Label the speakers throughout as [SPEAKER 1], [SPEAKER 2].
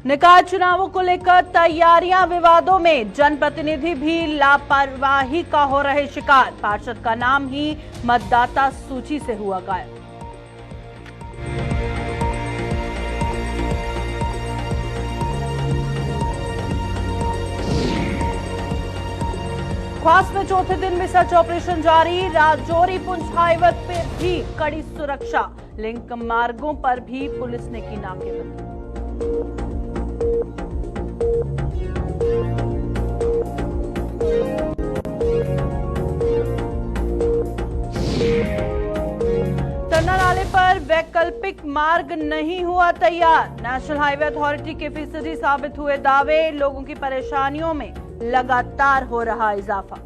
[SPEAKER 1] निकाय चुनावों को लेकर तैयारियां विवादों में, जनप्रतिनिधि भी लापरवाही का हो रहे शिकार। पार्षद का नाम ही मतदाता सूची से हुआ गायब। ख्वास में चौथे दिन भी सर्च ऑपरेशन जारी। राजौरी पुंछ हाईवे पर भी कड़ी सुरक्षा। लिंक मार्गों पर भी पुलिस ने की नाकेबंदी। टन्ना नाले पर वैकल्पिक मार्ग नहीं हुआ तैयार। नेशनल हाईवे अथॉरिटी के फीसदी साबित हुए दावे। लोगों की परेशानियों में लगातार हो रहा इजाफा।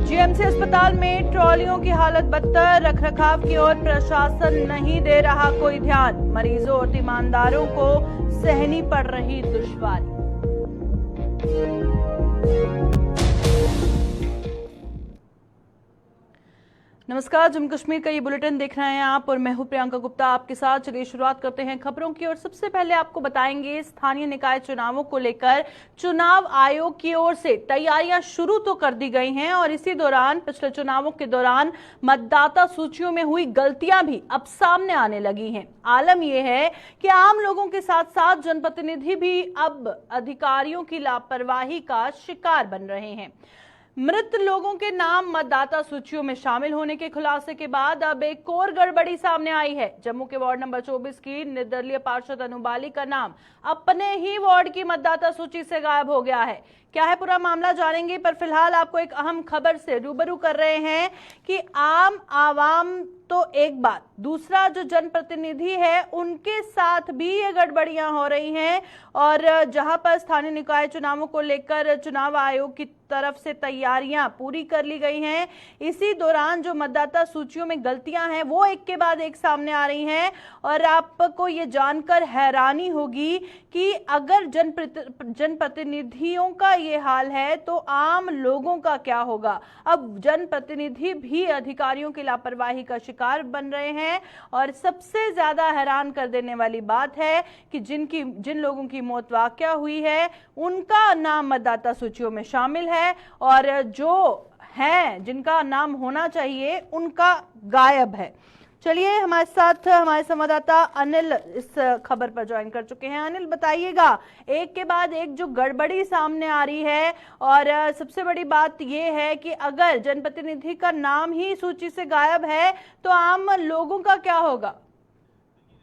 [SPEAKER 1] जीएमसी अस्पताल में ट्रॉलियों की हालत बदतर। रखरखाव की ओर प्रशासन नहीं दे रहा कोई ध्यान। मरीजों और तीमानदारों को सहनी पड़ रही दुश्वारी। नमस्कार, जम्मू कश्मीर का ये बुलेटिन देख रहे हैं आप और मैं हूं प्रियंका गुप्ता आपके साथ। चलिए शुरुआत करते हैं खबरों की और सबसे पहले आपको बताएंगे स्थानीय निकाय चुनावों को लेकर चुनाव आयोग की ओर से तैयारियां शुरू तो कर दी गई हैं और इसी दौरान पिछले चुनावों के दौरान मतदाता सूचियों में हुई गलतियां भी अब सामने आने लगी हैं। आलम यह है कि आम लोगों के साथ साथ जनप्रतिनिधि भी अब अधिकारियों की लापरवाही का शिकार बन रहे हैं। मृत लोगों के नाम मतदाता सूचियों में शामिल होने के खुलासे के बाद अब एक और गड़बड़ी सामने आई है। जम्मू के वार्ड नंबर 24 की निर्दलीय पार्षद अनु बाली का नाम अपने ही वार्ड की मतदाता सूची से गायब हो गया है। क्या है पूरा मामला जानेंगे, पर फिलहाल आपको एक अहम खबर से रूबरू कर रहे हैं कि आम आवाम तो एक बात, दूसरा जो जनप्रतिनिधि है उनके साथ भी ये गड़बड़ियां हो रही हैं। और जहां पर स्थानीय निकाय चुनावों को लेकर चुनाव आयोग की तरफ से तैयारियां पूरी कर ली गई हैं, इसी दौरान जो मतदाता सूचियों में गलतियां हैं वो एक के बाद एक सामने आ रही हैं। और आपको ये जानकर हैरानी होगी कि अगर जनप्रतिनिधियों का ये हाल है तो आम लोगों का क्या होगा। अब जनप्रतिनिधि भी अधिकारियों की लापरवाही का शिकार बन रहे हैं। और सबसे ज्यादा हैरान कर देने वाली बात है कि जिन लोगों की मौत वाकया हुई है उनका नाम मतदाता सूचियों में शामिल है और जो हैं जिनका नाम होना चाहिए उनका गायब है। चलिए हमारे साथ हमारे संवाददाता अनिल इस खबर पर ज्वाइन कर चुके हैं। अनिल, बताइएगा, एक के बाद एक जो गड़बड़ी सामने आ रही है और सबसे बड़ी बात यह है कि अगर जनप्रतिनिधि का नाम ही सूची से गायब है तो आम लोगों का क्या होगा।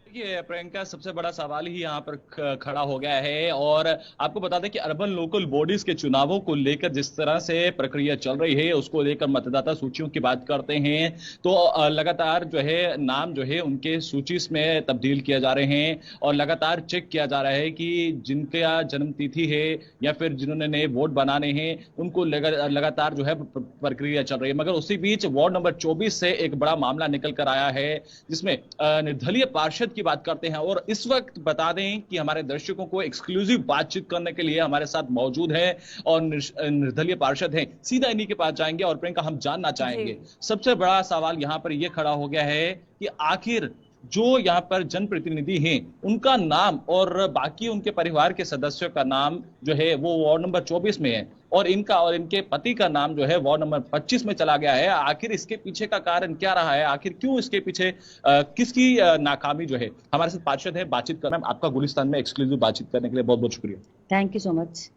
[SPEAKER 2] देखिए प्रियंका, सबसे बड़ा सवाल ही यहाँ पर खड़ा हो गया है। और आपको बता दें कि अर्बन लोकल बॉडीज के चुनावों को लेकर जिस तरह से प्रक्रिया चल रही है उसको लेकर मतदाता सूचियों की बात करते हैं तो लगातार जो है नाम जो है उनके सूची में तब्दील किया जा रहे हैं और लगातार चेक किया जा रहा है कि जिनका जन्म तिथि है या फिर जिन्होंने नए वोट बनाने हैं उनको लगातार जो है प्रक्रिया चल रही है। मगर उसी बीच वार्ड नंबर 24 से एक बड़ा मामला निकल कर आया है जिसमें निर्दलीय पार्षद की बात करते हैं। और इस वक्त बता दें कि हमारे दर्शकों को एक्सक्लूसिव बातचीत करने के लिए हमारे साथ मौजूद है और निर्दलीय पार्षद हैं। सीधा इन्हीं के पास जाएंगे और प्रियंका, हम जानना चाहेंगे, सबसे बड़ा सवाल यहां पर यह खड़ा हो गया है कि आखिर जो यहाँ पर जनप्रतिनिधि हैं उनका नाम और बाकी उनके परिवार के सदस्यों का नाम जो है वो वार्ड नंबर 24 में है और इनका और इनके पति का नाम जो है वार्ड नंबर 25 में चला गया है। आखिर इसके पीछे का कारण क्या रहा है, आखिर क्यों इसके पीछे किसकी नाकामी जो है। हमारे साथ पार्षद है, बातचीत करना आपका गुलिस्तान में एक्सक्लूसिव बातचीत करने के लिए बहुत बहुत शुक्रिया।
[SPEAKER 3] Thank you so much.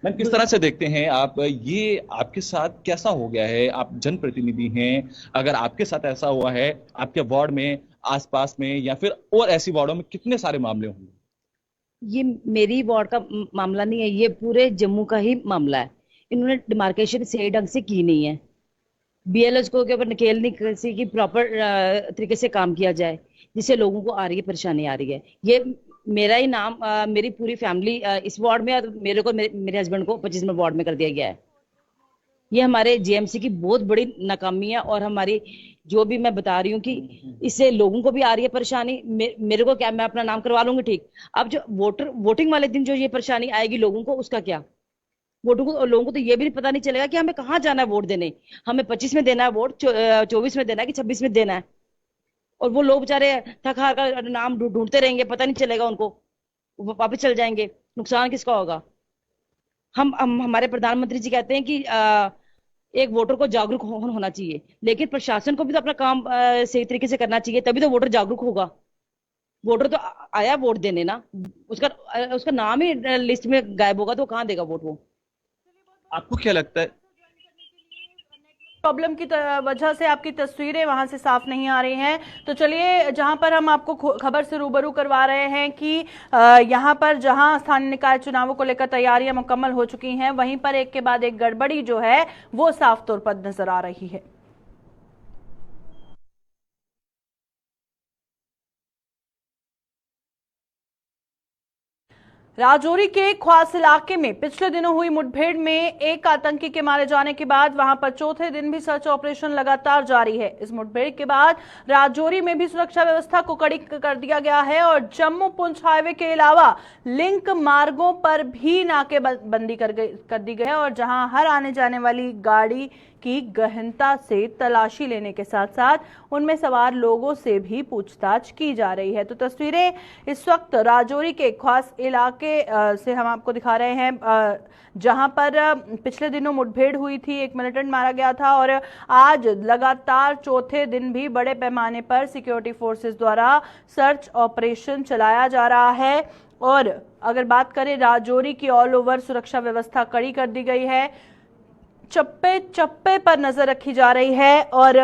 [SPEAKER 2] Ma'am, किस तरह से देखते हैं आप, ये आपके साथ कैसा हो गया है? आप जनप्रतिनिधि हैं, अगर आपके साथ ऐसा हुआ है आपके वार्ड में, आसपास में या फिर और ऐसी वार्डों में कितने सारे मामले होंगे?
[SPEAKER 3] ये मेरी वार्ड का मामला नहीं है, ये पूरे जम्मू का ही मामला है। इन्होंने डिमार्केशन सही ढंग से की नहीं है। बीएलएस को के ऊपर नकेल नहीं किसी की प्रॉपर तरीके से काम किया जाए जिससे लोगों को आ रही है परेशानी आ रही है। ये मेरा ही नाम मेरी पूरी फैमिली इस वार्ड में, मेरे को मेरे हस्बैंड को 25वें वार्ड में कर दिया गया है। ये हमारे जेएमसी की बहुत बड़ी नाकामी है और हमारी जो भी मैं बता रही हूँ कि इससे लोगों को भी आ रही है परेशानी। मेरे को क्या, मैं अपना नाम करवा लूंगी ठीक, अब जो वोटिंग वाले दिन जो ये परेशानी आएगी लोगों को, उसका क्या? वोटों को, लोगों को तो ये भी पता नहीं चलेगा कि हमें कहाँ जाना है वोट देने। हमें 25 में देना है वोट, 24 में देना है कि 26 में देना है। और वो लोग बेचारे थक हार कर नाम ढूंढते रहेंगे, पता नहीं चलेगा उनको, वो वापस चल जाएंगे। नुकसान किसका होगा? हम हमारे प्रधानमंत्री जी कहते हैं कि एक वोटर को जागरूक होना चाहिए, लेकिन प्रशासन को भी तो अपना काम सही तरीके से करना चाहिए, तभी तो वोटर जागरूक होगा। वोटर तो आया वोट देने ना, उसका उसका नाम ही लिस्ट में गायब होगा तो कहाँ देगा वोट वो?
[SPEAKER 2] आपको क्या लगता है?
[SPEAKER 1] प्रॉब्लम की वजह से आपकी तस्वीरें वहां से साफ नहीं आ रही हैं, तो चलिए जहां पर हम आपको खबर से रूबरू करवा रहे हैं कि यहां पर जहां स्थानीय निकाय चुनावों को लेकर तैयारियां मुकम्मल हो चुकी हैं, वहीं पर एक के बाद एक गड़बड़ी जो है वो साफ तौर पर नजर आ रही है। राजौरी के ख्वास इलाके में पिछले दिनों हुई मुठभेड़ में एक आतंकी के मारे जाने के बाद वहां पर चौथे दिन भी सर्च ऑपरेशन लगातार जारी है। इस मुठभेड़ के बाद राजौरी में भी सुरक्षा व्यवस्था को कड़ी कर दिया गया है और जम्मू पुंछ हाईवे के अलावा लिंक मार्गों पर भी नाकेबंदी कर दी गई है और जहां हर आने जाने वाली गाड़ी की गहनता से तलाशी लेने के साथ साथ उनमें सवार लोगों से भी पूछताछ की जा रही है। तो तस्वीरें इस वक्त राजौरी के खास इलाके से हम आपको दिखा रहे हैं, जहां पर पिछले दिनों मुठभेड़ हुई थी, एक मिलिटेंट मारा गया था और आज लगातार चौथे दिन भी बड़े पैमाने पर सिक्योरिटी फोर्सेस द्वारा सर्च ऑपरेशन चलाया जा रहा है। और अगर बात करें राजौरी की, ऑल ओवर सुरक्षा व्यवस्था कड़ी कर दी गई है, चप्पे चप्पे पर नजर रखी जा रही है। और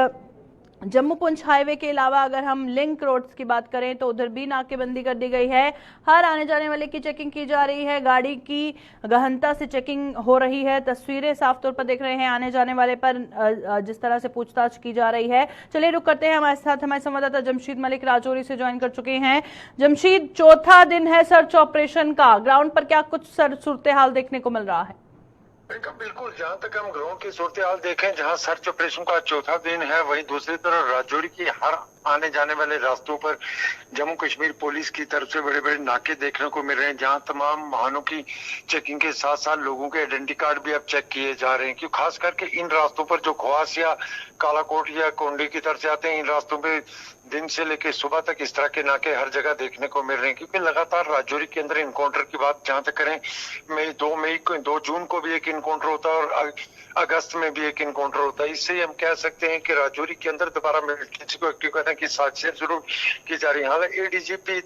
[SPEAKER 1] जम्मू पुंछ हाईवे के अलावा अगर हम लिंक रोड्स की बात करें तो उधर भी नाकेबंदी कर दी गई है, हर आने जाने वाले की चेकिंग की जा रही है, गाड़ी की गहनता से चेकिंग हो रही है। तस्वीरें साफ तौर पर देख रहे हैं, आने जाने वाले पर जिस तरह से पूछताछ की जा रही है। चलिए रुक करते हैं, हमारे साथ हमारे संवाददाता जमशीद मलिक राजौरी से ज्वाइन कर चुके हैं। जमशीद, चौथा दिन है सर्च ऑपरेशन का, ग्राउंड पर क्या कुछ सूरत हाल देखने को मिल रहा है?
[SPEAKER 4] बिल्कुल, जहां तक हम ग्राउंड की सूरत हाल देखें, जहां सर्च ऑपरेशन का चौथा दिन है, वहीं दूसरी तरफ राजौरी की हर आने जाने वाले रास्तों पर जम्मू कश्मीर पुलिस की तरफ से बड़े बड़े नाके देखने को मिल रहे हैं, जहां तमाम वाहनों की चेकिंग के साथ साथ लोगों के आइडेंटिटी कार्ड भी अब चेक किए जा रहे हैं। क्यों खास करके इन रास्तों पर जो ख्वास या कालाकोट या कोंडी की तरफ से आते हैं, इन रास्तों पे दिन से लेकर सुबह तक इस तरह के नाके हर जगह देखने को मिल रहे हैं। क्योंकि लगातार राजौरी के अंदर इनकाउंटर की बात जहां तक करें, 2 जून को भी एक इनकाउंटर होता है और अगस्त में भी एक इनकाउंटर होता है। इससे हम कह सकते हैं कि राजौरी के अंदर दोबारा मिलिटेंसी को एक्टिव करने की साजिशें जरूर की जा रही है। हालांकि एडीजीपी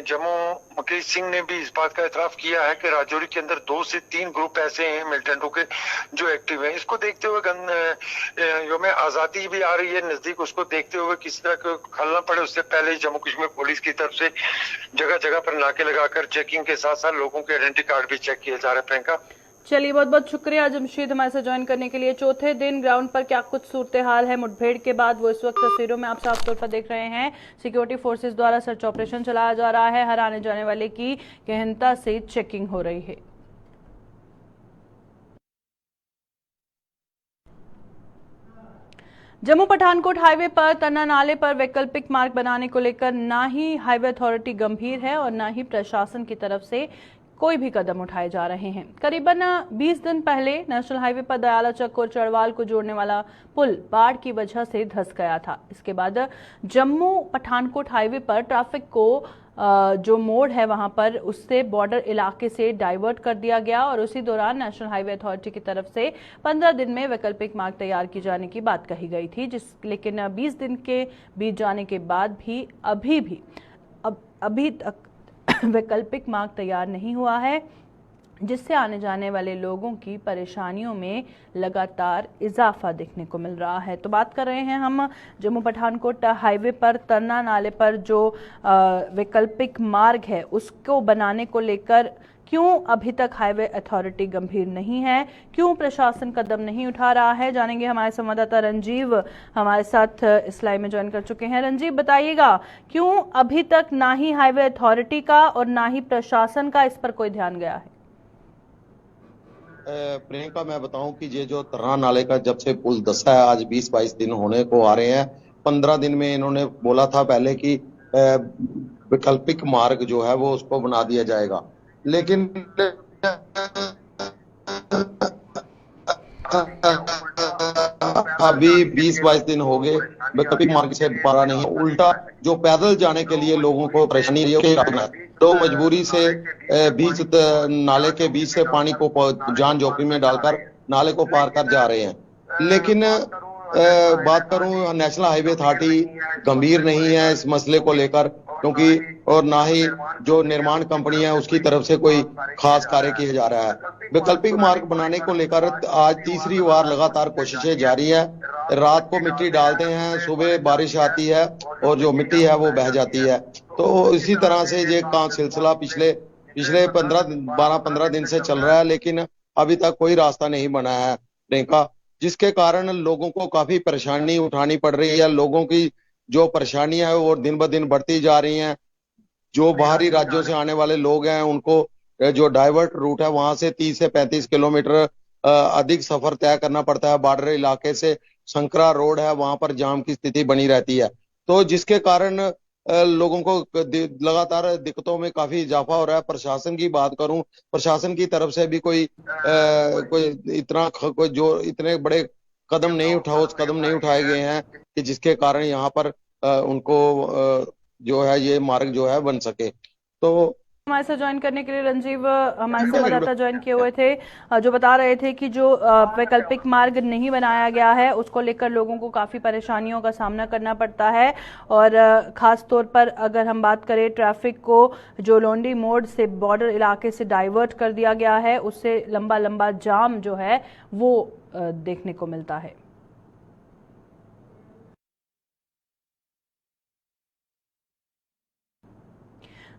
[SPEAKER 4] जम्मू मुकेश सिंह ने भी इस बात का एतराफ किया है कि राजौरी के अंदर 2 से 3 ग्रुप ऐसे हैं मिलिटेंटों के जो एक्टिव हैं। इसको देखते हुए यौम आजादी भी आ रही है नजदीक, उसको देखते हुए किसी तरह को खलना पड़े उससे पहले ही जम्मू कश्मीर पुलिस की तरफ से जगह जगह पर नाके लगाकर चेकिंग के साथ साथ लोगों के आइडेंटिटी कार्ड भी चेक किए जा रहे हैं। प्रियंका,
[SPEAKER 1] चलिए बहुत बहुत शुक्रिया जमशीद हमारे साथ ज्वाइन करने के लिए। चौथे दिन ग्राउंड पर क्या कुछ सूरत हाल है मुठभेड़ के बाद, वो इस वक्त तस्वीरों में आप साफ तौर पर देख रहे हैं। सिक्योरिटी फोर्सेस द्वारा सर्च ऑपरेशन चलाया जा रहा है, हर आने जाने वाले की गहनता से चेकिंग हो रही है। जम्मू पठानकोट हाईवे पर तन्ना नाले पर वैकल्पिक मार्ग बनाने को लेकर ना ही हाईवे अथॉरिटी गंभीर है और ना ही प्रशासन की तरफ से कोई भी कदम उठाए जा रहे हैं। करीबन 20 दिन पहले नेशनल हाईवे पर दयाला चक और चढ़वाल को जोड़ने वाला पुल बाढ़ की वजह से धंस गया था। इसके बाद जम्मू पठानकोट हाईवे पर ट्रैफिक को जो मोड़ है वहां पर उससे बॉर्डर इलाके से डाइवर्ट कर दिया गया और उसी दौरान नेशनल हाईवे अथॉरिटी की तरफ से 15 दिन में वैकल्पिक मार्ग तैयार की जाने की बात कही गई थी, लेकिन 20 दिन के बीत जाने के बाद भी अभी तक वैकल्पिक मार्ग तैयार नहीं हुआ है, जिससे आने जाने वाले लोगों की परेशानियों में लगातार इजाफा देखने को मिल रहा है। तो बात कर रहे हैं हम जम्मू पठानकोट हाईवे पर तन्ना नाले पर जो वैकल्पिक मार्ग है उसको बनाने को लेकर क्यों अभी तक हाईवे अथॉरिटी गंभीर नहीं है, क्यों प्रशासन कदम नहीं उठा रहा है, जानेंगे। हमारे संवाददाता रंजीव हमारे साथ इस लाइव में ज्वाइन कर चुके हैं। रंजीव, बताइएगा क्यों अभी तक ना ही हाईवे अथॉरिटी का और ना ही प्रशासन का इस पर कोई ध्यान गया है?
[SPEAKER 5] प्रियंका, मैं बताऊं कि ये जो तर्रा नाले का जब से पुल धंसा है, आज 20-22 दिन होने को आ रहे हैं। 15 दिन में इन्होंने बोला था पहले कि वैकल्पिक मार्ग जो है वो उसको बना दिया जाएगा, लेकिन अभी 20-22 दिन हो गए वैकल्पिक मार्ग से पारा नहीं, उल्टा जो पैदल जाने के लिए लोगों को परेशानी है, लोग मजबूरी से बीच नाले के बीच से पानी को जान जोखिम में डालकर नाले को पार कर जा रहे हैं। लेकिन बात करूं, नेशनल हाईवे अथॉरिटी गंभीर नहीं है इस मसले को लेकर, क्योंकि और ना ही जो निर्माण कंपनी है उसकी तरफ से कोई खास कार्य किया जा रहा है। वैकल्पिक मार्ग बनाने को लेकर आज तीसरी बार लगातार कोशिशें जारी है। रात को मिट्टी डालते हैं, सुबह बारिश आती है और जो मिट्टी है वो बह जाती है। तो इसी तरह से ये काम सिलसिला पिछले 12-15 दिन से चल रहा है, लेकिन अभी तक कोई रास्ता नहीं बना है प्रियंका, जिसके कारण लोगों को काफी परेशानी उठानी पड़ रही है। लोगों की जो परेशानियां है वो दिन ब दिन बढ़ती जा रही हैं। जो बाहरी राज्यों से आने वाले लोग हैं उनको जो डाइवर्ट रूट है वहां से 30 से 35 किलोमीटर अधिक सफर तय करना पड़ता है। बॉर्डर इलाके से संकरा रोड है, वहां पर जाम की स्थिति बनी रहती है, तो जिसके कारण लोगों को लगातार दिक्कतों में काफी इजाफा हो रहा है। प्रशासन की बात करूं, प्रशासन की तरफ से भी कोई इतने बड़े कदम नहीं उठाए गए हैं कि जिसके कारण यहाँ पर उनको जो है ये मार्ग जो है बन सके। तो
[SPEAKER 1] हमारे साथ ज्वाइन करने के लिए रंजीव हमारे संवाददाता ज्वाइन किए हुए थे, जो बता रहे थे कि जो वैकल्पिक मार्ग नहीं बनाया गया है उसको लेकर लोगों को काफी परेशानियों का सामना करना पड़ता है। और खास तौर पर अगर हम बात करें ट्रैफिक को जो लोंडी मोड़ से बॉर्डर इलाके से डाइवर्ट कर दिया गया है, उससे लंबा लंबा जाम जो है वो देखने को मिलता है।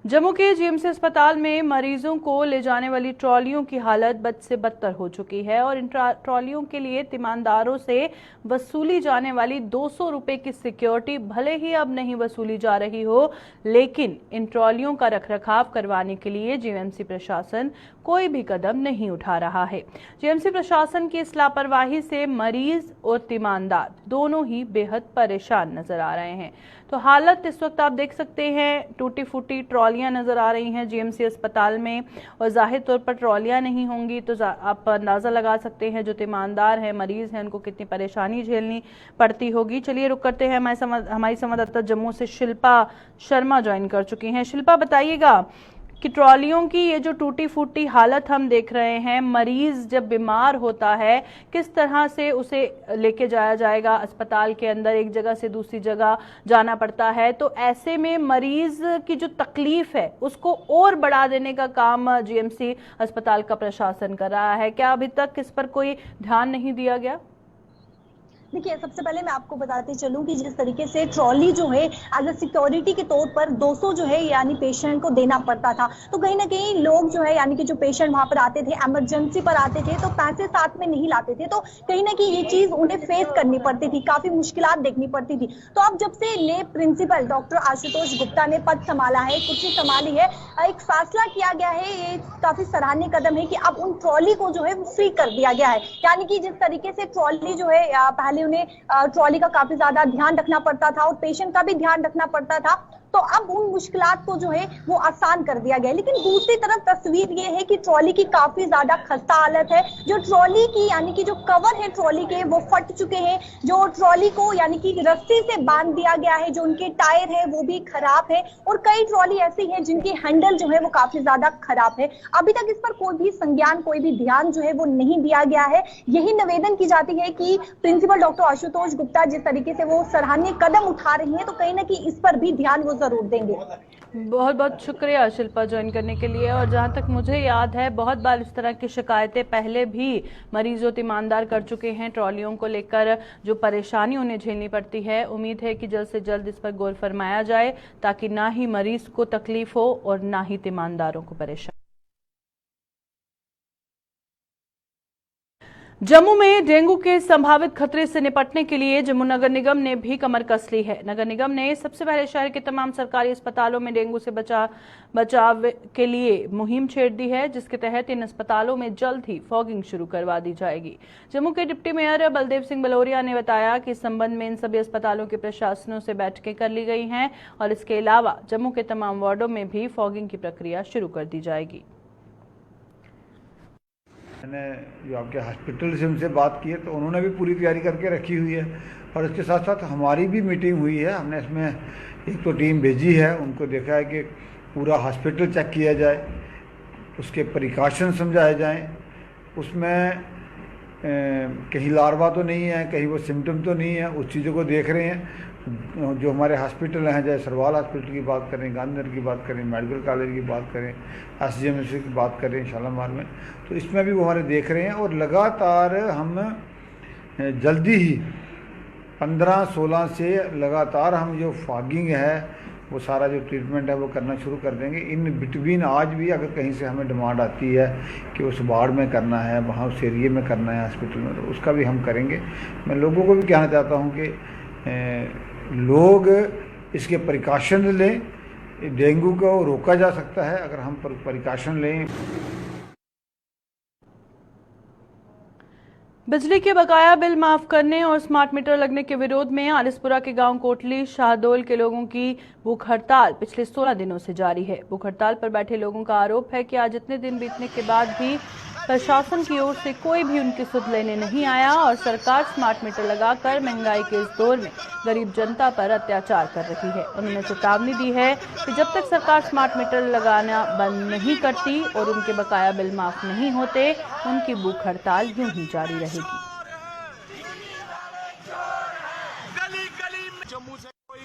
[SPEAKER 1] जम्मू के जीएमसी अस्पताल में मरीजों को ले जाने वाली ट्रॉलियों की हालत बद से बदतर हो चुकी है और इन ट्रॉलियों के लिए तीमानदारों से वसूली जाने वाली 200 रुपए की सिक्योरिटी भले ही अब नहीं वसूली जा रही हो, लेकिन इन ट्रॉलियों का रखरखाव करवाने के लिए जीएमसी प्रशासन कोई भी कदम नहीं उठा रहा है। जीएमसी प्रशासन की इस लापरवाही से मरीज और तीमानदार दोनों ही बेहद परेशान नजर आ रहे हैं। तो हालत इस वक्त आप देख सकते हैं, टूटी फूटी ट्रॉलियां नजर आ रही हैं जीएमसी अस्पताल में, और जाहिर तौर पर ट्रॉलियां नहीं होंगी तो आप अंदाजा लगा सकते हैं जो तीमानदार हैं, मरीज हैं, उनको कितनी परेशानी झेलनी पड़ती होगी। चलिए रुक करते हैं, हमारी संवाददाता जम्मू से शिल्पा शर्मा ज्वाइन कर चुकी हैं। शिल्पा, बताइएगा कि ट्रॉलियों की ये जो टूटी फूटी हालत हम देख रहे हैं, मरीज जब बीमार होता है किस तरह से उसे लेके जाया जाएगा अस्पताल के अंदर, एक जगह से दूसरी जगह जाना पड़ता है, तो ऐसे में मरीज की जो तकलीफ है उसको और बढ़ा देने का काम जीएमसी अस्पताल का प्रशासन कर रहा है। क्या अभी तक इस पर कोई ध्यान नहीं दिया गया?
[SPEAKER 6] देखिए, सबसे पहले मैं आपको बताते चलूं कि जिस तरीके से ट्रॉली जो है एज ए सिक्योरिटी के तौर पर 200 जो है यानी पेशेंट को देना पड़ता था, तो कहीं ना कहीं लोग जो है यानी कि जो पेशेंट वहां पर आते थे, इमरजेंसी पर आते थे, तो पैसे साथ में नहीं लाते थे, तो कहीं ना कहीं ये चीज उन्हें फेस करनी पड़ती थी, काफी मुश्किलात देखनी पड़ती थी। तो अब जब से नए प्रिंसिपल डॉक्टर आशुतोष गुप्ता ने पद संभाला है, कुर्सी संभाली है, एक फैसला किया गया है, ये काफी सराहनीय कदम है कि अब उन ट्रॉली को जो है फ्री कर दिया गया है। यानी कि जिस तरीके से ट्रॉली जो है पहले उन्हें ट्रॉली का काफी ज्यादा ध्यान रखना पड़ता था और पेशेंट का भी ध्यान रखना पड़ता था, तो अब उन मुश्किलात को जो है वो आसान कर दिया गया है। लेकिन दूसरी तरफ तस्वीर ये है कि ट्रॉली की काफी ज्यादा खस्ता हालत है। जो ट्रॉली की यानी कि जो कवर है ट्रॉली के वो फट चुके हैं, जो ट्रॉली को यानी कि रस्सी से बांध दिया गया है, जो उनके टायर है वो भी खराब है, और कई ट्रॉली ऐसी है जिनकी हैंडल जो है वो काफी ज्यादा खराब है। अभी तक इस पर कोई भी संज्ञान, कोई भी ध्यान जो है वो नहीं दिया गया है। यही निवेदन की जाती है कि प्रिंसिपल डॉक्टर आशुतोष गुप्ता जिस तरीके से वो सराहनीय कदम उठा रही है, तो कहीं ना कहीं इस पर भी ध्यान वो जरूर देंगे।
[SPEAKER 1] बहुत बहुत शुक्रिया शिल्पा ज्वाइन करने के लिए। और जहां तक मुझे याद है, बहुत बार इस तरह की शिकायतें पहले भी मरीज और तीमानदार कर चुके हैं, ट्रॉलियों को लेकर जो परेशानी उन्हें झेलनी पड़ती है। उम्मीद है कि जल्द से जल्द इस पर गौर फरमाया जाए ताकि ना ही मरीज को तकलीफ हो और ना ही तीमानदारों को परेशानी। जम्मू में डेंगू के संभावित खतरे से निपटने के लिए जम्मू नगर निगम ने भी कमर कस ली है। नगर निगम ने सबसे पहले शहर के तमाम सरकारी अस्पतालों में डेंगू से बचाव के लिए मुहिम छेड़ दी है, जिसके तहत इन अस्पतालों में जल्द ही फॉगिंग शुरू करवा दी जाएगी। जम्मू के डिप्टी मेयर बलदेव सिंह बलोरिया ने बताया कि इस संबंध में इन सभी अस्पतालों के प्रशासनों से बैठकें कर ली गई हैं और इसके अलावा जम्मू के तमाम वार्डों में भी फॉगिंग की प्रक्रिया शुरू कर दी जाएगी।
[SPEAKER 7] मैंने जो आपके हॉस्पिटल से उनसे बात की है तो उन्होंने भी पूरी तैयारी करके रखी हुई है, और इसके साथ साथ हमारी भी मीटिंग हुई है। हमने इसमें एक तो टीम भेजी है, उनको देखा है कि पूरा हॉस्पिटल चेक किया जाए, उसके प्रिकॉशन समझाए जाएं, उसमें कहीं लार्वा तो नहीं है, कहीं वो सिम्टम तो नहीं है, उस चीज़ों को देख रहे हैं। जो हमारे हॉस्पिटल हैं, जैसे सरवाल हॉस्पिटल की बात करें, गांधीनगर की बात करें, मेडिकल कॉलेज की बात करें, SGMC की बात करें शालामार में, तो इसमें भी वो हमारे देख रहे हैं। और लगातार हम जल्दी ही 15-16 से लगातार हम जो फॉगिंग है वो सारा जो ट्रीटमेंट है वो करना शुरू कर देंगे। इन बिटवीन आज भी अगर कहीं से हमें डिमांड आती है कि उस वार्ड में करना है, वहाँ उस एरिए में करना है हॉस्पिटल में, तो उसका भी हम करेंगे। मैं लोगों को भी कहना चाहता हूँ कि लोग इसके प्रिकॉशन लें। डेंगू को रोका जा सकता है अगर हम प्रिकॉशन लें।
[SPEAKER 1] बिजली के बकाया बिल माफ करने और स्मार्ट मीटर लगने के विरोध में आलिसपुरा के गांव कोटली शाहदोल के लोगों की भूख हड़ताल पिछले 16 दिनों से जारी है। भूख हड़ताल पर बैठे लोगों का आरोप है कि आज इतने दिन बीतने के बाद भी प्रशासन की ओर से कोई भी उनकी सुध लेने नहीं आया और सरकार स्मार्ट मीटर लगाकर महंगाई के इस दौर में गरीब जनता पर अत्याचार कर रही है। उन्होंने चेतावनी दी है कि जब तक सरकार स्मार्ट मीटर लगाना बंद नहीं करती और उनके बकाया बिल माफ नहीं होते, उनकी भूख हड़ताल यूं ही जारी रहेगी।
[SPEAKER 8] जम्मू से कोई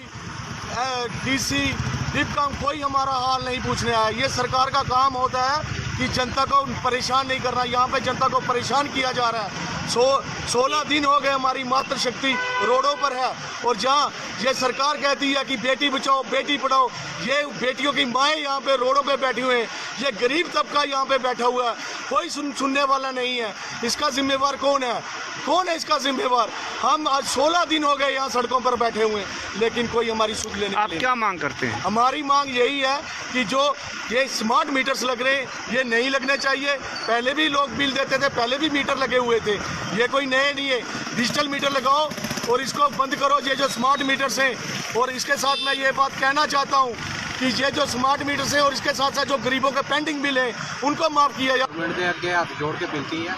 [SPEAKER 8] डीसी डिपकॉम कोई हमारा हाल नहीं पूछने आया। ये सरकार का काम होता है कि जनता को परेशान नहीं करना। यहाँ पे जनता को परेशान किया जा रहा है। 16 दिन हो गए हमारी मातृशक्ति रोडों पर है, और जहाँ ये सरकार कहती है कि बेटी बचाओ बेटी पढ़ाओ, ये बेटियों की माएँ यहाँ पे रोडों पे बैठी हुए हैं। ये गरीब तबका यहाँ पे बैठा हुआ है, कोई सुनने वाला नहीं है। इसका जिम्मेवार कौन है? कौन है इसका जिम्मेवार? हम आज 16 दिन हो गए यहाँ सड़कों पर बैठे हुए हैं, लेकिन कोई हमारी सुध लेने।
[SPEAKER 9] आप क्या मांग करते हैं?
[SPEAKER 8] हमारी मांग यही है कि जो ये स्मार्ट मीटर्स लग रहे हैं ये नहीं लगने चाहिए। पहले भी लोग बिल देते थे, पहले भी मीटर लगे हुए थे, ये कोई नए नहीं है। डिजिटल मीटर लगाओ और इसको बंद करो, ये जो स्मार्ट मीटर्स हैं। और इसके साथ मैं ये बात कहना चाहता हूँ कि ये जो स्मार्ट मीटर्स हैं और इसके साथ साथ जो गरीबों के पेंडिंग बिल हैं उनको माफ़ किया जाए।
[SPEAKER 9] गवर्नमेंट के अगे हाथ जोड़ के बेनती है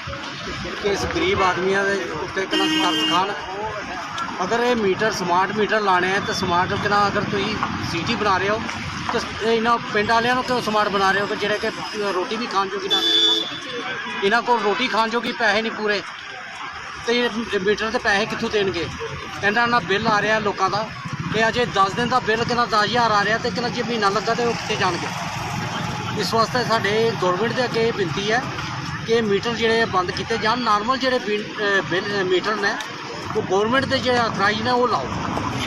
[SPEAKER 9] कि इस गरीब आदमियों के उत्ते तरस खान। अगर ये मीटर स्मार्ट मीटर लाने हैं तो स्मार्ट अगर तुम सिटी बना रहे हो तो इन्हों पिंड वालियों को स्मार्ट बना रहे हो कि जेडे कि रोटी भी खान जोगी ना, इन्हों को रोटी खान जोगी पैसे नहीं पूरे, तो मीटर के पैसे कितों देंगे? इन्हों ना बिल आ रहा लोगों का, ये अजे 10 दिन का बिल कि 10,000 आ रहा, तो कि जो महीना लगा तो कितने जाएंगे? इस वास्ते साढ़े गवर्नमेंट के अगे विनती है कि मीटर जोड़े बंद किए जान। नॉर्मल जोड़े बिल मीटर ने वो गवर्नमेंट के जो अथराइज ने वो लाओ।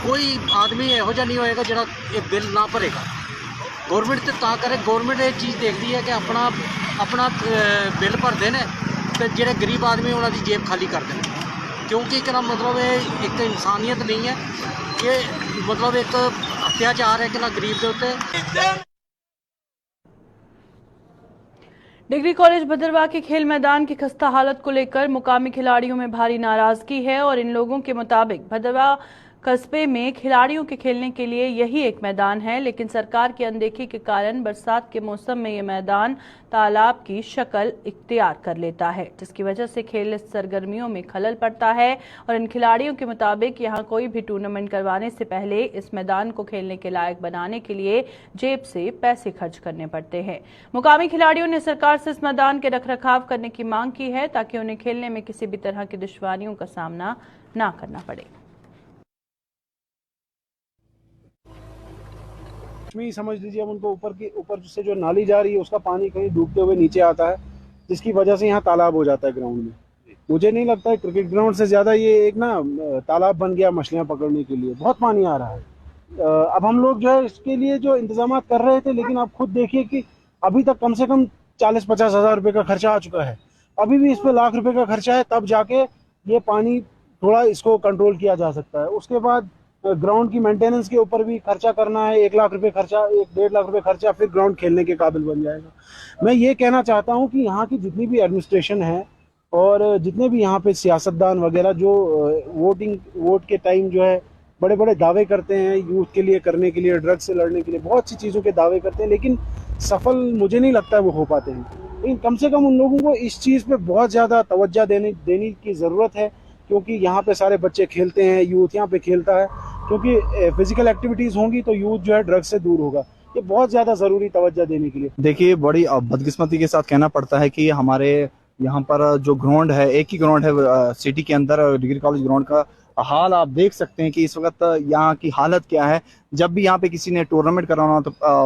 [SPEAKER 9] कोई आदमी यहो जिहा नहीं होएगा जो ये बिल ना भरेगा। गवर्नमेंट तो ता करे, गवर्नमेंट ये चीज़ देखती है कि अपना बिल भरते हैं तो जोड़े गरीब आदमी उन्होंने जेब खाली करते हैं, क्योंकि एक मतलब ये एक इंसानियत नहीं है, ये मतलब एक अत्याचार है कि ना गरीब के उत्ते।
[SPEAKER 1] डिग्री कॉलेज भद्रवाह के खेल मैदान की खस्ता हालत को लेकर मुकामी खिलाड़ियों में भारी नाराजगी है और इन लोगों के मुताबिक भद्रवाह कस्बे में खिलाड़ियों के खेलने के लिए यही एक मैदान है, लेकिन सरकार की अनदेखी के कारण बरसात के मौसम में ये मैदान तालाब की शक्ल इख्तियार कर लेता है, जिसकी वजह से खेल सरगर्मियों में खलल पड़ता है। और इन खिलाड़ियों के मुताबिक यहां कोई भी टूर्नामेंट करवाने से पहले इस मैदान को खेलने के लायक बनाने के लिए जेब से पैसे खर्च करने पड़ते हैं। मुकामी खिलाड़ियों ने सरकार से इस मैदान के रखरखाव करने की मांग की है ताकि उन्हें खेलने में किसी भी तरह की दुश्वारियों का सामना न करना पड़े।
[SPEAKER 10] समझ लीजिए, अब उनको ऊपर से जो नाली जा रही है उसका पानी कहीं डूबते हुए नीचे आता है, जिसकी वजह से यहाँ तालाब हो जाता है ग्राउंड में। मुझे नहीं लगता है क्रिकेट ग्राउंड से ज़्यादा ये एक ना तालाब बन गया मछलियाँ पकड़ने के लिए। बहुत पानी आ रहा है। अब हम लोग जो है इसके लिए जो इंतजाम कर रहे थे, लेकिन आप खुद देखिए कि अभी तक कम से कम 40-50 हज़ार रुपये का खर्चा आ चुका है। अभी भी इस पर लाख रुपये का खर्चा है, तब जाके ये पानी थोड़ा इसको कंट्रोल किया जा सकता है। उसके बाद ग्राउंड की मेंटेनेंस के ऊपर भी खर्चा करना है, 1 लाख रुपए खर्चा, 1-1.5 लाख रुपए खर्चा, फिर ग्राउंड खेलने के काबिल बन जाएगा। मैं ये कहना चाहता हूँ कि यहाँ की जितनी भी एडमिनिस्ट्रेशन है और जितने भी यहाँ पे सियासतदान वगैरह जो वोट के टाइम जो है बड़े बड़े दावे करते हैं यूथ के लिए करने के लिए, ड्रग्स से लड़ने के लिए, बहुत सी चीज़ों के दावे करते हैं, लेकिन सफल मुझे नहीं लगता है वो हो पाते हैं। लेकिन कम से कम उन लोगों को इस चीज़ पे बहुत ज़्यादा तवज्जो देने की ज़रूरत है, क्योंकि यहाँ पे सारे बच्चे खेलते हैं, यूथ यहाँ पे खेलता है, क्योंकि फिजिकल एक्टिविटीज़ होंगी तो यूथ जो है ड्रग्स से दूर होगा। ये बहुत ज़्यादा ज़रूरी तवज्जो देने के लिए।
[SPEAKER 11] देखिए, बड़ी बदकिस्मती के साथ कहना पड़ता है कि हमारे यहाँ पर जो ग्राउंड है, एक ही ग्राउंड है सिटी के अंदर, डिग्री कॉलेज ग्राउंड का हाल आप देख सकते हैं कि इस वक्त यहाँ की हालत क्या है। जब भी यहाँ पे किसी ने टूर्नामेंट कराना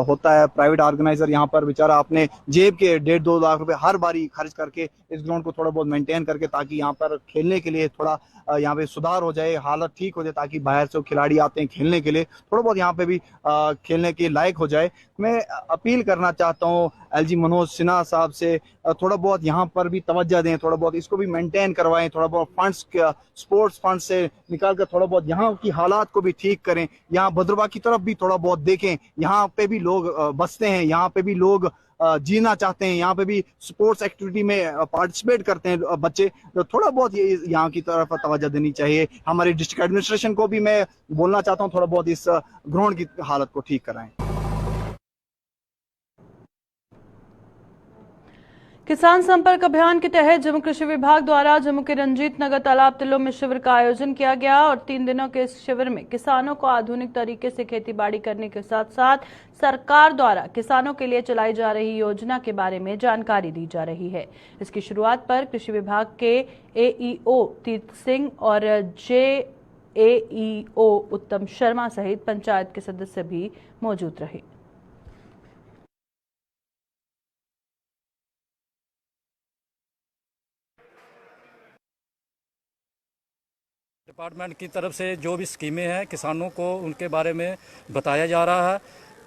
[SPEAKER 11] होता है, प्राइवेट ऑर्गेनाइजर यहाँ पर बेचारा अपने जेब के 1.5-2 लाख रुपए हर बारी खर्च करके इस ग्राउंड को थोड़ा बहुत मेंटेन करके, ताकि यहाँ पर खेलने के लिए थोड़ा यहाँ पे सुधार हो जाए, हालत ठीक हो जाए, ताकि बाहर से खिलाड़ी आते हैं खेलने के लिए, थोड़ा बहुत यहाँ पे भी खेलने के लायक हो जाए। मैं अपील करना चाहता हूँ एलजी मनोज सिन्हा साहब से, थोड़ा बहुत यहाँ पर भी तवज्जो दें, थोड़ा बहुत इसको भी मेंटेन करवाएं, थोड़ा बहुत फंड्स, स्पोर्ट्स फंड से निकाल कर थोड़ा बहुत यहाँ की हालात को भी ठीक करें। यहाँ भद्रवा की तरफ भी थोड़ा बहुत देखें, यहाँ पे भी लोग बसते हैं, यहाँ पे भी लोग जीना चाहते हैं, यहाँ पे भी स्पोर्ट्स एक्टिविटी में पार्टिसिपेट करते हैं बच्चे, तो थोड़ा बहुत ये यहाँ की तरफ तवज्जो देनी चाहिए। हमारी डिस्ट्रिक्ट एडमिनिस्ट्रेशन को भी मैं बोलना चाहता हूँ, थोड़ा बहुत इस ग्राउंड की हालत को ठीक कराएं।
[SPEAKER 1] किसान संपर्क अभियान के तहत जम्मू कृषि विभाग द्वारा जम्मू के रंजीत नगर तालाब तिल्लो में शिविर का आयोजन किया गया और 3 दिनों के इस शिविर में किसानों को आधुनिक तरीके से खेती बाड़ी करने के साथ साथ सरकार द्वारा किसानों के लिए चलाई जा रही योजना के बारे में जानकारी दी जा रही है। इसकी शुरुआत पर कृषि विभाग के एईओ तीर्थ सिंह और जेएईओ उत्तम शर्मा सहित पंचायत के सदस्य भी मौजूद रहे।
[SPEAKER 12] डिपार्टमेंट की तरफ से जो भी स्कीमें हैं किसानों को उनके बारे में बताया जा रहा है,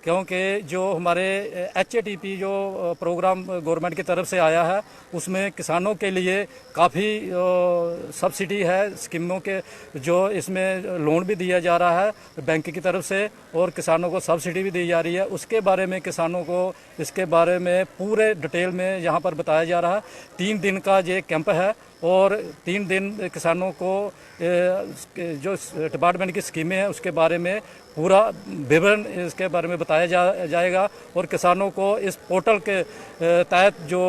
[SPEAKER 12] क्योंकि जो हमारे HATP जो प्रोग्राम गवर्नमेंट की तरफ से आया है उसमें किसानों के लिए काफ़ी सब्सिडी है, स्कीमों के जो इसमें लोन भी दिया जा रहा है बैंक की तरफ से और किसानों को सब्सिडी भी दी जा रही है। उसके बारे में किसानों को इसके बारे में पूरे डिटेल में यहाँ पर बताया जा रहा है। 3 दिन का ये कैंप है और 3 दिन किसानों को जो डिपार्टमेंट की स्कीमें हैं उसके बारे में पूरा विवरण इसके बारे में बताया जाएगा और किसानों को इस पोर्टल के तहत जो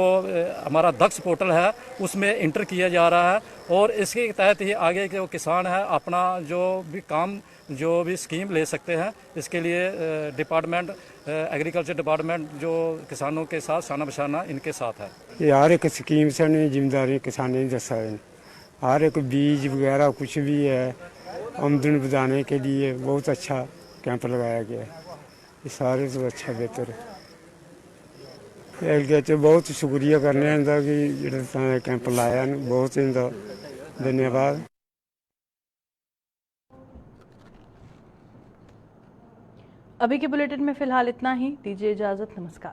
[SPEAKER 12] हमारा दक्ष पोर्टल है उसमें इंटर किया जा रहा है और इसके तहत ही आगे के जो किसान है अपना जो भी काम जो भी स्कीम ले सकते हैं। इसके लिए डिपार्टमेंट एग्रीकल्चर डिपार्टमेंट जो किसानों के साथ शाना बशाना इनके साथ है।
[SPEAKER 13] हर एक स्कीम से जिम्मेदारी किसानों ने दसा है, हर एक बीज वगैरह कुछ भी है आमदनी बढ़ाने के लिए बहुत अच्छा कैंप लगाया गया है। ये सारे से अच्छा बेहतर है। बहुत शुक्रिया करने इनका कि जो कैंप लाया, बहुत इनका धन्यवाद।
[SPEAKER 1] अभी के बुलेटिन में फिलहाल इतना ही, दीजिए इजाजत, नमस्कार।